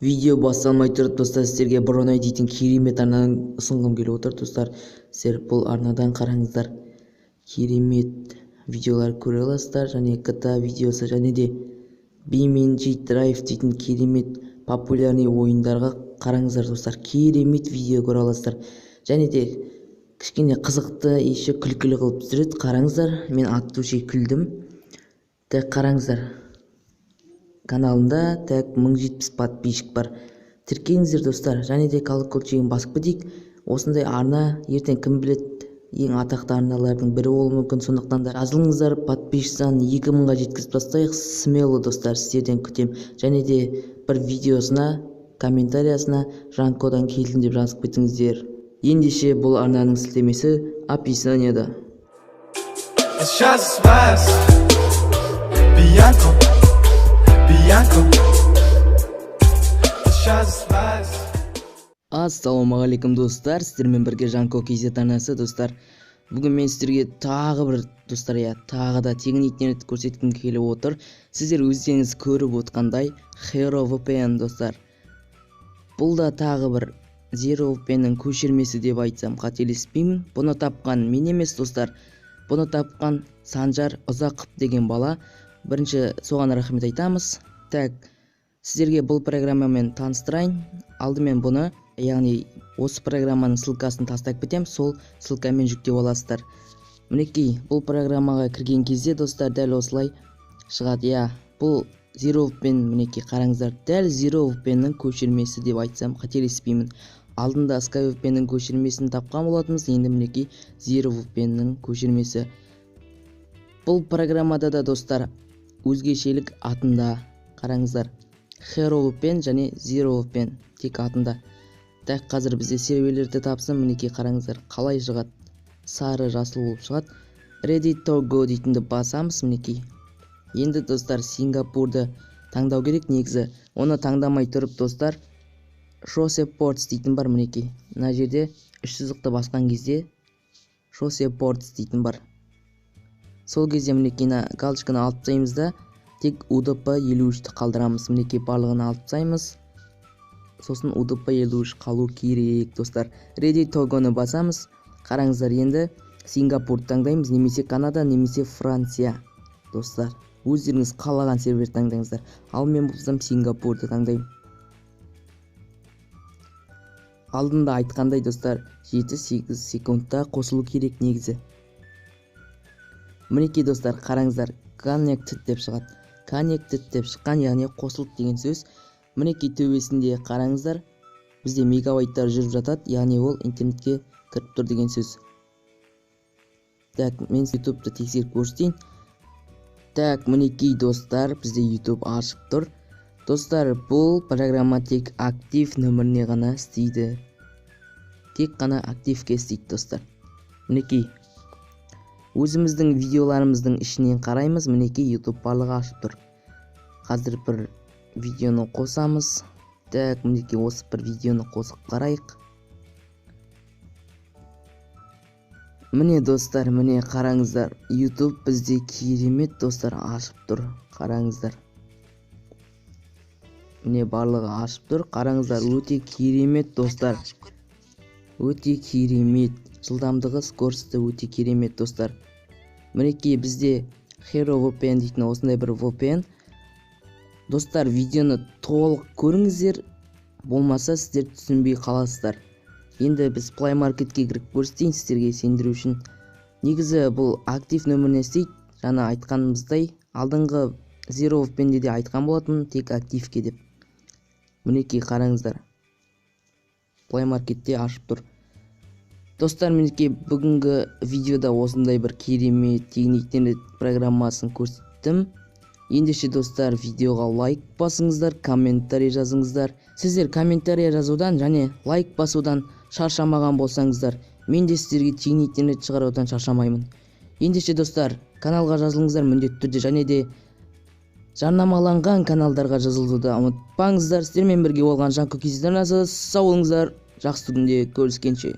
Видео басталмай тұрып достар, сіздерге Бронай дейтін керемет арнадан ұсынғым келіп отыр достар. Сіздер бұл арнадан қараңыздар, керемет видеолар көре аласыздар, және GTA видеосы, және де BeamNG Drive дейтін керемет популярный ойындарға қараңыздар достар. Керемет видео көре аласыздар, және де кішкене қызықты, еще күлкілі қылып түсіреді. Қараңыздар, мен от души күлдім. Так, қараңыздар, каналында так 1070 подписчик бар. Тіркеліңіздер достар, және де колокольчигін басып кетейік. Осындай арна ертең кім білет, ең атақты арналардың бірі болуы мүмкін. Сондықтан да жазылыңыздар, подписчиктан 2000-ға жеткізіп тастайық. Смело достар, сіздерден күтем. Және де бір видеосына, комментариясына Жанкодан келдім деп жазып кетіңіздер. Ендеше бұл арнаның сілтемесі описаниеда. Ассалаумағалейкум достар, сіздермен бірге Жанко KZ арнасы достар. Бүгін мен сіздерге тағы бір достар, тағы да тегін интернет көрсеткім келіп отыр. Сіздер өздеріңіз көріп отқандай Hero VPN достар. Бұл да тағы бір Zero VPN-нің көшірмесі деп айтсам қателеспеймін. Бұны тапқан мен емес достар, бұны тапқан Санжар Ұзақов деген бала. Бірінші соған рахмет айтамыз. Так, сіздерге бұл программамен таныстырайын. Алдымен бұны, яғни осы программаның ссылкасын тастап кетем, сол ссылкамен жүктеп аласыздар. Мінекей, бұл программаға кірген кезде достар дәл осылай шығады. Бұл Zero VPN, мінекей қараңыздар, дәл Zero VPN-нің көшірмесі деп айтсам қателеспеймін. Алдында Sky VPN-нің көшірмесін тапқан болатынбыз, енді мінекей Zero VPN-нің көшірмесі. Бұл программада да достар өзгешелік атында, қараңыздар, Hero VPN және Zero VPN тек атында. Так, қазір бізде серверлерді тапсын, мінекей қараңыздар, қалай шығады, сары жасыл болып шығады. Ready to go дейтінді басамыз, мінекей. Енді достар Сингапурды таңдау керек негізі. Оны таңдамай тұрып достар, Show Supports дейтін бар, мінекей. Мына жерде үш сызықты басқан кезде Show Supports дейтін бар. Сол кезде мінекей галочканы алып тастаймыз да, тек UDP 53-ті қалдырамыз. Мінекей барлығын алып тастаймыз. Сосын UDP 53 қалу керек достар. Ready to go-ны басамыз. Қараңыздар, енді Сингапурды таңдаймыз, немесе Канада, немесе Франция достар. Өздеріңіз қалаған сервер таңдаңыздар. Ал мен болсам Сингапурды таңдаймын. Алдында айтқандай достар, 7-8 секундта қосылу керек негізі. Мінекей достар, қараңыздар, connected деп шығады. Connected деп шыққан, яғни қосылды деген сөз. Мінекей төбесінде қараңыздар, бізде мегабайттар жүріп жатады, яғни ол интернетке кіріп тұр деген сөз. Так, мен YouTube-ты тексеріп көрсетейін. Так, мінекей достар, бізде YouTube ашып тұр. Достар, бұл программа тек актив нөміріне ғана істейді. Тек қана активке істейді достар. Мінекей, өзіміздің видеоларымыздың ішінен қараймыз, мінекей YouTube барлығы ашып тұр. Қазір бір видеоны қосамыз. Так, мінекей осы бір видеоны қосып қарайық. Міне достар, міне қараңыздар, YouTube бізде керемет достар ашып тұр. Қараңыздар. Міне барлығы ашып тұр. Қараңыздар, өте керемет достар. Өте керемет. Жылдамдығы, скорості өте керемет достар. Мінекей бізде Hero VPN дейтін осындай бір VPN. Достар, видеоны толық көріңіздер, болмаса сіздер түсінбей қаласыздар. Енді біз Play Marketке кіріп көрсетейін сіздерге сендіру үшін. Негізі бұл актив нөміріне істейді. Жаңа айтқанымыздай, алдыңғы Zero VPN-де де айтқан болатын, тек активке деп. Мінекей қараңыздар, Play Marketте ашып тұр. Достар, мінекей бүгінгі видеода осындай бір керемет тегін интернет программасын көрсеттім. Ендеше достар, видеоға лайк басыңыздар, комментарий жазыңыздар. Сіздер комментарий жазудан және лайк басудан шаршамаған болсаңыздар, мен де сіздерге тегін интернет шығарудан шаршамаймын. Ендеше достар, каналға жазылыңыздар міндетті түрде, және де жарнамаланған каналдарға жазылуды ұмытпаңыздар. Сіздермен бірге болған Жанко KZ арнасы. Сау болыңыздар, жақсы күнде көріскенше.